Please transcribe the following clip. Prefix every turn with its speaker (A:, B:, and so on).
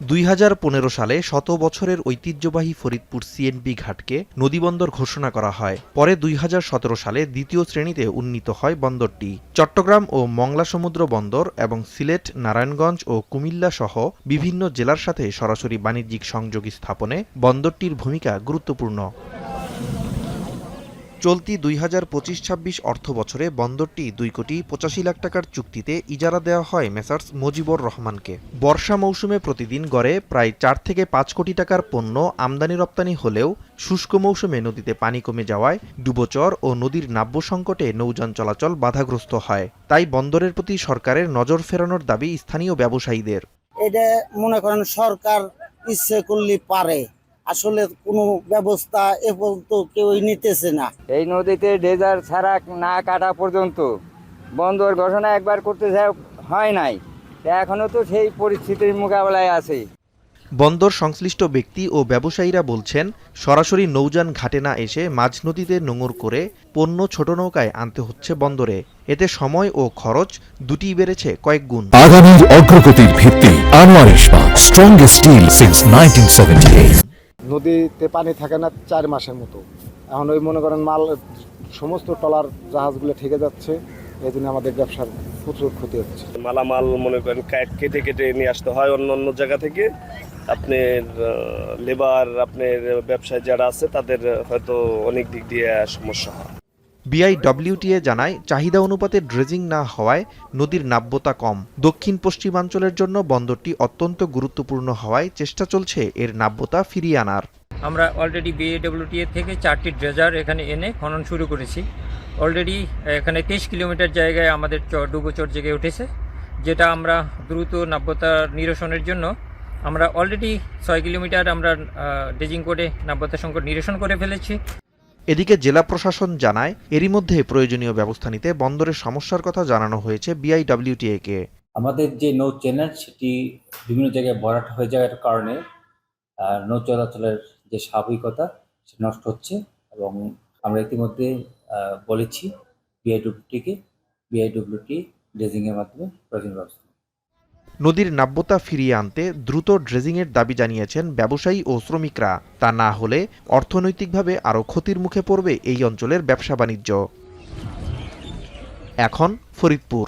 A: 2015 সালে 100 বছরের ঐতিহ্যবাহী ফরিদপুর সিএনপি ঘাটকে নদীবন্দর ঘোষণা করা হয়। পরে 2017 সালে দ্বিতীয় শ্রেণীতে উন্নীত হয় বন্দরটি। চট্টগ্রাম ও মংলা সমুদ্র বন্দর এবং সিলেট, নারায়ণগঞ্জ ও কুমিল্লা সহ বিভিন্ন জেলার সাথে সরাসরি বাণিজ্যিক সংযোগ স্থাপনে বন্দরটির ভূমিকা গুরুত্বপূর্ণ। চলতি 2025-26 অর্থবছরে বন্দরটি 2 কোটি 85 লাখ টাকার চুক্তিতে ইজারা দেওয়া হয় মেসার্স মুজিবুর রহমানকে। বর্ষা মৌসুমে প্রতিদিন গড়ে প্রায় 4 থেকে 5 কোটি টাকার পণ্য আমদানি রপ্তানি হলেও শুষ্ক মৌসুমে নদীতে পানি কমে যাওয়ায় ডুবোচর ও নদীর নাব্য সংকটে নৌযান চলাচল বাধাগ্রস্ত হয়। তাই বন্দরের প্রতি সরকারের নজর ফেরানোর দাবি স্থানীয় ব্যবসায়ীদের।
B: এটা মনে করেন সরকার ইচ্ছে করলে পারে, আসলে কোনো ব্যবস্থা এ পর্যন্ত কেউই নিতেছে না।
C: এই নদীতে ডেজার ছাড়া না কাটা পর্যন্ত বন্দর ঘোষণা একবার করতে হয় নাই, এখনো তো সেই পরিস্থিতির মোকাবেলায় আছে।
A: বন্দর সংশ্লিষ্ট ব্যক্তি ও ব্যবসায়ীরা বলছেন, সরাসরি নৌযান ঘাটে না এসে মাঝ নদীতে নোঙর করে পণ্য ছোট নৌকায় আনতে হচ্ছে বন্দরে। এতে সময় ও খরচ দুটিই বেড়েছে কয়েক গুণ।
D: আগামীর অগ্রগতির ভিত্তি আনোয়ার ইস্পাত, স্ট্রংগেস্ট স্টিল সিন্স 1978।
E: নদীতে পানি থাকে না 4 মাসের মতো। এখন ওই মনে করেন মাল সমস্ত ট্রলার জাহাজগুলো ঠেকে যাচ্ছে, এই জন্য আমাদের ব্যবসার প্রচুর ক্ষতি হচ্ছে।
F: মালামাল মনে করেন কেটে কেটে নিয়ে আসতে হয় অন্য অন্য জায়গা থেকে। আপনার লেবার, আপনার ব্যবসায় যারা আছে তাদের হয়তো অনেক দিক দিয়ে সমস্যা হয়।
A: বিআইডব্লিউটিএ জানায়, চাহিদা অনুপাতে ড্রেজিং না হওয়ায় নদীর নাব্যতা কম। দক্ষিণ পশ্চিমাঞ্চলের জন্য বন্দরটি অত্যন্ত গুরুত্বপূর্ণ হওয়ায় চেষ্টা চলছে এর নাব্যতা ফিরিয়ে আনার।
G: আমরা অলরেডি বিআইডব্লিউটিএ থেকে 4টি ড্রেজার এখানে এনে খনন শুরু করেছি। অলরেডি এখানে 23 কিলোমিটার জায়গায় আমাদের ডুবোচর জেগে উঠেছে, যেটা আমরা দ্রুত নাব্যতা নিরসনের জন্য আমরা অলরেডি 6 কিলোমিটার আমরা ড্রেজিং করে নাব্যতা সংকট নিরসন করে ফেলেছি।
A: এদিকে জেলা প্রশাসন জানায়, এরই মধ্যে প্রয়োজনীয় ব্যবস্থা নিতে বন্দরের সমস্যার কথা জানানো হয়েছে বিআইডব্লিউটিএ-কে।
H: আমাদের যে নৌ চ্যানেল সেটি বিভিন্ন জায়গায় ভরাট হয়ে যাওয়ার কারণে নৌ চলাচলের যে স্বাভাবিকতা সেটা নষ্ট হচ্ছে, এবং আমরা ইতিমধ্যে বলেছি বিআইডব্লিউটি ড্রেজিংয়ের মাধ্যমে প্রয়োজনীয় ব্যবস্থা।
A: নদীর নাব্যতা ফিরিয়ে আনতে দ্রুত ড্রেজিংয়ের দাবি জানিয়েছেন ব্যবসায়ী ও শ্রমিকরা। তা না হলে অর্থনৈতিকভাবে আরও ক্ষতির মুখে পড়বে এই অঞ্চলের ব্যবসা বাণিজ্য। এখন ফরিদপুর।